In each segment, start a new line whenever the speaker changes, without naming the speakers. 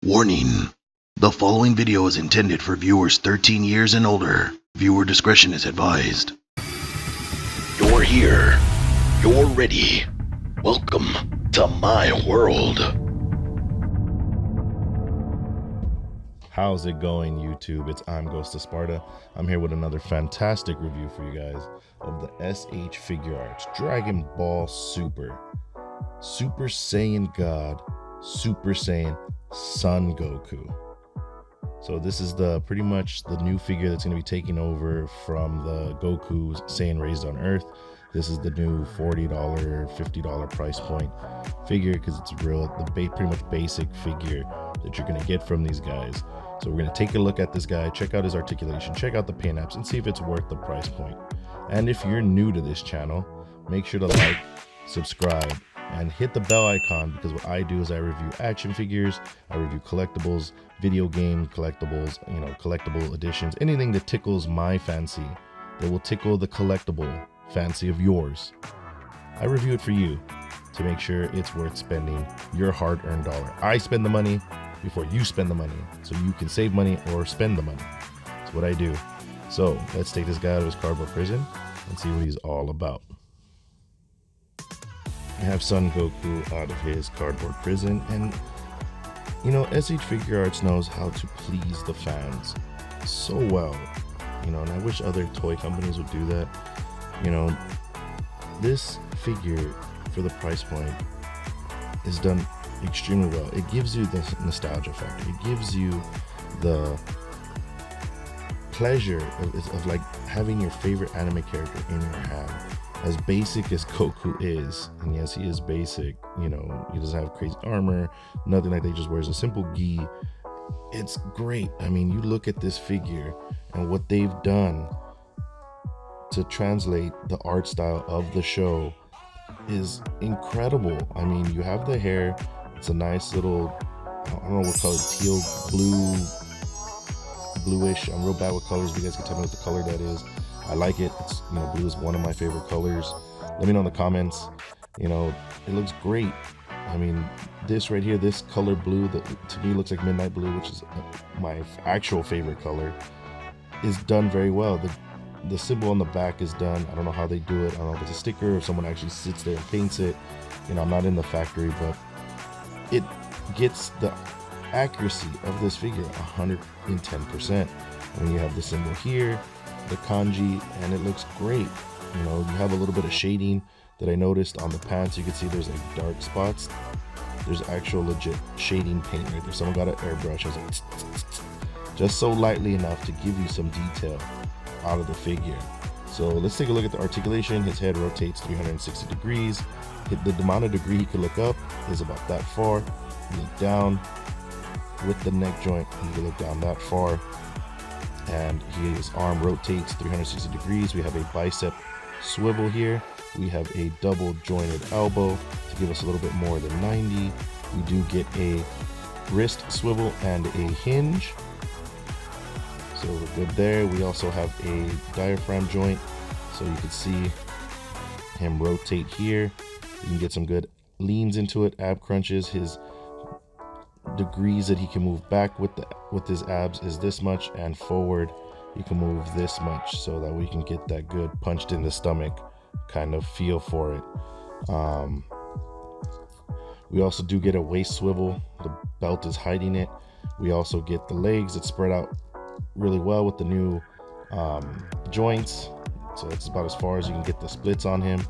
Warning. The following video is intended for viewers 13 years and older. Viewer discretion is advised. You're here. You're ready. Welcome to my world.
How's it going, YouTube? It's Imghostofsparta. I'm here with another fantastic review for you guys of the SH Figuarts Dragon Ball Super Saiyan God Super Saiyan Son Goku. So this is pretty much the new figure that's going to be taking over from the Goku Saiyan Raised on Earth. This is the new $40, $50 price point figure because it's pretty much basic figure that you're going to get from these guys. So we're going to take a look at this guy, check out his articulation, check out the pin-ups, and see if it's worth the price point. And if you're new to this channel, make sure to like, subscribe, and hit the bell icon, because what I do is I review action figures, I review collectibles, video game collectibles, collectible editions, anything that tickles my fancy, that will tickle the collectible fancy of yours. I review it for you to make sure it's worth spending your hard-earned dollar. I spend the money before you spend the money, so you can save money or spend the money. That's what I do. So let's take this guy out of his cardboard prison and see what he's all about. I have Son Goku out of his cardboard prison, and SH Figuarts knows how to please the fans so well, and I wish other toy companies would do that. This figure for the price point is done extremely well. It gives you the nostalgia factor. It gives you the pleasure of like having your favorite anime character in your hand. As basic as Goku is, and yes, he is basic, he doesn't have crazy armor, nothing like that. He just wears a simple gi. It's great. I mean, you look at this figure and what they've done to translate the art style of the show is incredible. I mean, you have the hair. It's a nice little, I don't know what color, teal, blue, bluish. I'm real bad with colors, but you guys can tell me what the color that is. I like it. It's, blue is one of my favorite colors. Let me know in the comments. It looks great. I mean, this right here, this color blue that to me looks like midnight blue, which is my actual favorite color, is done very well. The symbol on the back is done. I don't know how they do it. I don't know if it's a sticker or if someone actually sits there and paints it. I'm not in the factory, but it gets the accuracy of this figure 110%. When you have the symbol here, the kanji, and it looks great. You have a little bit of shading that I noticed on the pants. You can see there's like dark spots. There's actual legit shading paint right there. Someone got an airbrush. I was like, just so lightly enough to give you some detail out of the figure. So let's take a look at the articulation. His head rotates 360 degrees. The amount of degree he could look up is about that far. Look down with the neck joint, he can look down that far. And his arm rotates 360 degrees. We have a bicep swivel here. We have a double jointed elbow to give us a little bit more than 90. We do get a wrist swivel and a hinge. So we're good there. We also have a diaphragm joint. So you can see him rotate here. You can get some good leans into it, ab crunches. His degrees that he can move back with his abs is this much, and forward you can move this much, so that we can get that good punched in the stomach kind of feel for it. We also do get a waist swivel. The belt is hiding it. We also get the legs that spread out really well with the new joints, so it's about as far as you can get the splits on him.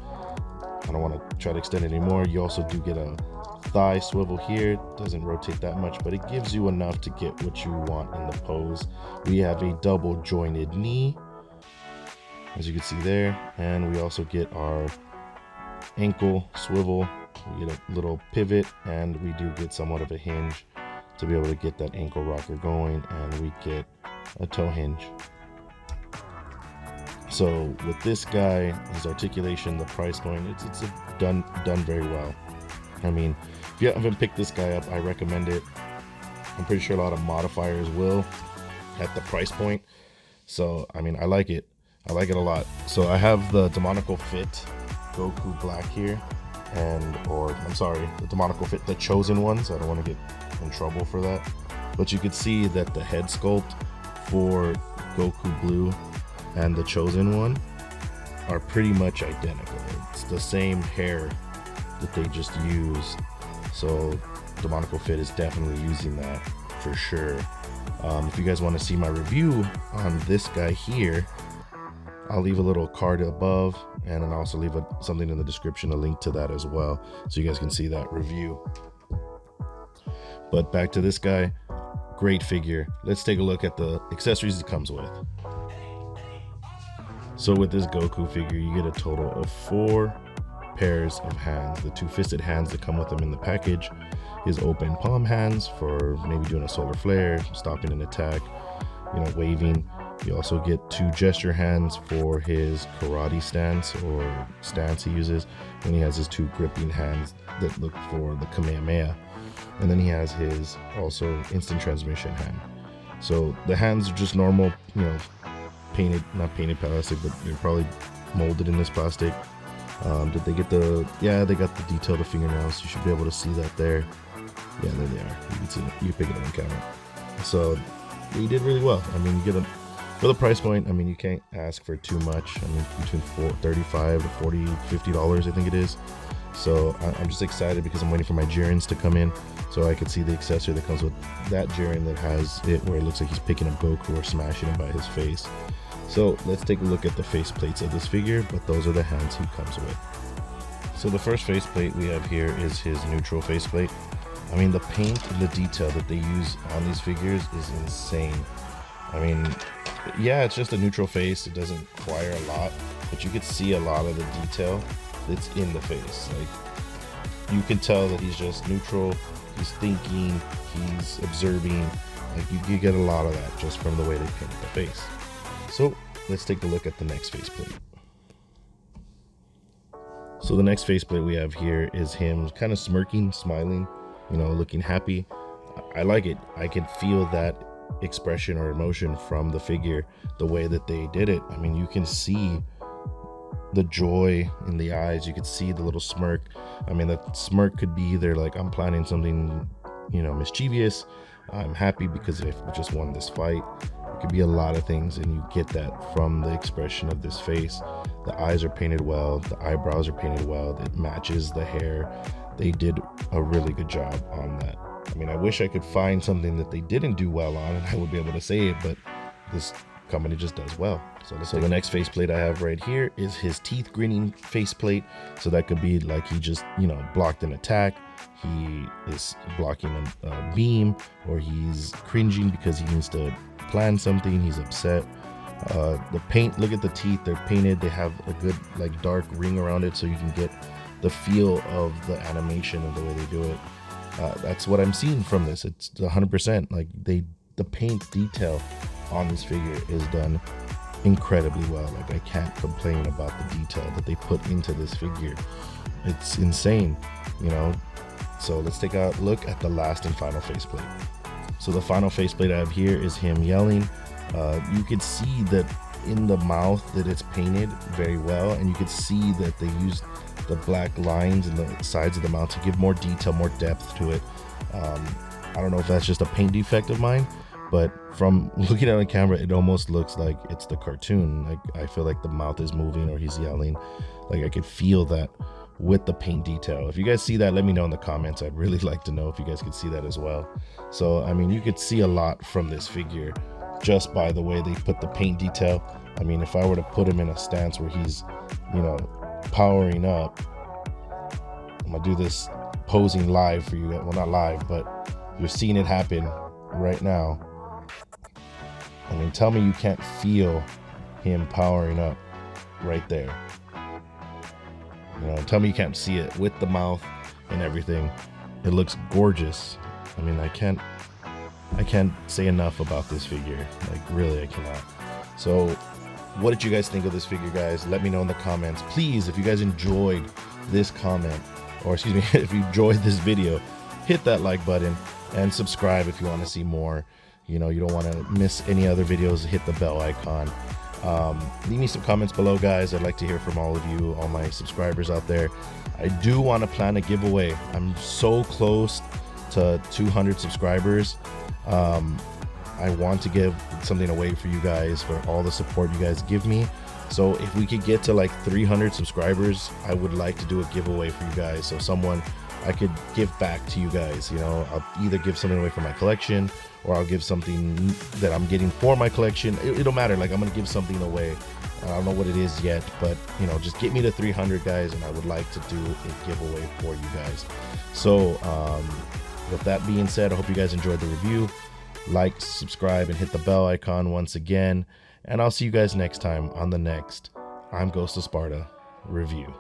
I don't want to try to extend it anymore. You also do get a thigh swivel here. Doesn't rotate that much, but it gives you enough to get what you want in the pose. We have a double jointed knee, as you can see there, and we also get our ankle swivel. We get a little pivot, and we do get somewhat of a hinge to be able to get that ankle rocker going, and we get a toe hinge. So with this guy, his articulation, the price point, it's done very well. I mean, if you haven't picked this guy up, I recommend it. I'm pretty sure a lot of modifiers will at the price point. So, I mean, I like it. I like it a lot. So I have the Demonical Fit Goku Black here. The Demonical Fit, the Chosen one. So I don't want to get in trouble for that. but you could see that the head sculpt for Goku Blue and the Chosen one are pretty much identical. It's the same hair that they just used, so Demonical Fit is definitely using that for sure. If you guys want to see my review on this guy here, I'll leave a little card above, and then I'll also leave something in the description, a link to that as well, so you guys can see that review. But back to this guy, great figure. Let's take a look at the accessories it comes with. So with this Goku figure, you get a total of 4 pairs of hands. The 2 fisted hands that come with them in the package, his open palm hands for maybe doing a solar flare, stopping an attack, waving. You also get 2 gesture hands for his karate stance or stance he uses, and he has his 2 gripping hands that look for the Kamehameha. And then he has his also instant transmission hand. So the hands are just normal, painted, not painted plastic, but they're probably molded in this plastic. Did they get they got the detail of the fingernails. You should be able to see that there. Yeah, there they are. You can see it. You pick it up on camera. So he did really well. I mean, you get for the price point, I mean, you can't ask for too much. I mean, between $35 to $40, $50, I think it is. So I'm just excited because I'm waiting for my Jirins to come in so I could see the accessory that comes with that Jiren that has it where it looks like he's picking up Goku or smashing him by his face. So let's take a look at the faceplates of this figure, but those are the hands he comes with. So the first faceplate we have here is his neutral faceplate. I mean, the paint and the detail that they use on these figures is insane. I mean, yeah, it's just a neutral face. It doesn't require a lot, but you could see a lot of the detail that's in the face. Like, you can tell that he's just neutral, he's thinking, he's observing. Like, you get a lot of that just from the way they painted the face. So let's take a look at the next faceplate. So the next faceplate we have here is him kind of smirking, smiling, looking happy. I like it. I can feel that expression or emotion from the figure, the way that they did it. I mean, you can see the joy in the eyes. You could see the little smirk. I mean, that smirk could be either like, I'm planning something, mischievous. I'm happy because I just won this fight. It could be a lot of things, and you get that from the expression of this face. The eyes are painted well. The eyebrows are painted well. It matches the hair. They did a really good job on that. I mean, I wish I could find something that they didn't do well on and I would be able to say it, but this company just does well. So the next faceplate I have right here is his teeth grinning faceplate. So that could be like he just, blocked an attack. He is blocking a beam, or he's cringing because he needs to plan something. He's upset. The paint, look at the teeth. They're painted. They have a good dark ring around it so you can get the feel of the animation and the way they do it. That's what I'm seeing from this. It's 100%. Like, the paint detail on this figure is done incredibly well. Like, I can't complain about the detail that they put into this figure. It's insane, So let's take a look at the last and final faceplate. So the final faceplate I have here is him yelling. You could see that in the mouth that it's painted very well, and you could see that they used the black lines in the sides of the mouth to give more detail, more depth to it. I don't know if that's just a paint defect of mine, but from looking at it on camera, it almost looks like it's the cartoon. Like, I feel like the mouth is moving or he's yelling. Like, I could feel that with the paint detail. If you guys see that, let me know in the comments. I'd really like to know if you guys could see that as well. So, I mean, you could see a lot from this figure just by the way they put the paint detail. I mean, if I were to put him in a stance where he's, powering up, I'm gonna do this posing live for you. Well, not live, but you're seeing it happen right now. I mean, tell me you can't feel him powering up right there. Tell me you can't see it with the mouth and everything. It looks gorgeous. I mean, I can't say enough about this figure. Like, really, I cannot. So what did you guys think of this figure, guys? Let me know in the comments. Please, if you guys enjoyed this comment, or excuse me, if you enjoyed this video, hit that like button and subscribe if you want to see more. You don't want to miss any other videos. Hit the bell icon. Leave me some comments below, guys. I'd like to hear from all of you, all my subscribers out there. I do want to plan a giveaway. I'm so close to 200 subscribers. I want to give something away for you guys for all the support you guys give me. So if we could get to like 300 subscribers, I would like to do a giveaway for you guys. So I could give back to you guys. You know, I'll either give something away from my collection, or I'll give something that I'm getting for my collection. It don't matter. Like, I'm gonna give something away. I don't know what it is yet, but you know, just get me to 300 guys, and I would like to do a giveaway for you guys. So with that being said, I hope you guys enjoyed the review. Like, subscribe, and hit the bell icon once again. And I'll see you guys next time on the next Imghostofsparta review.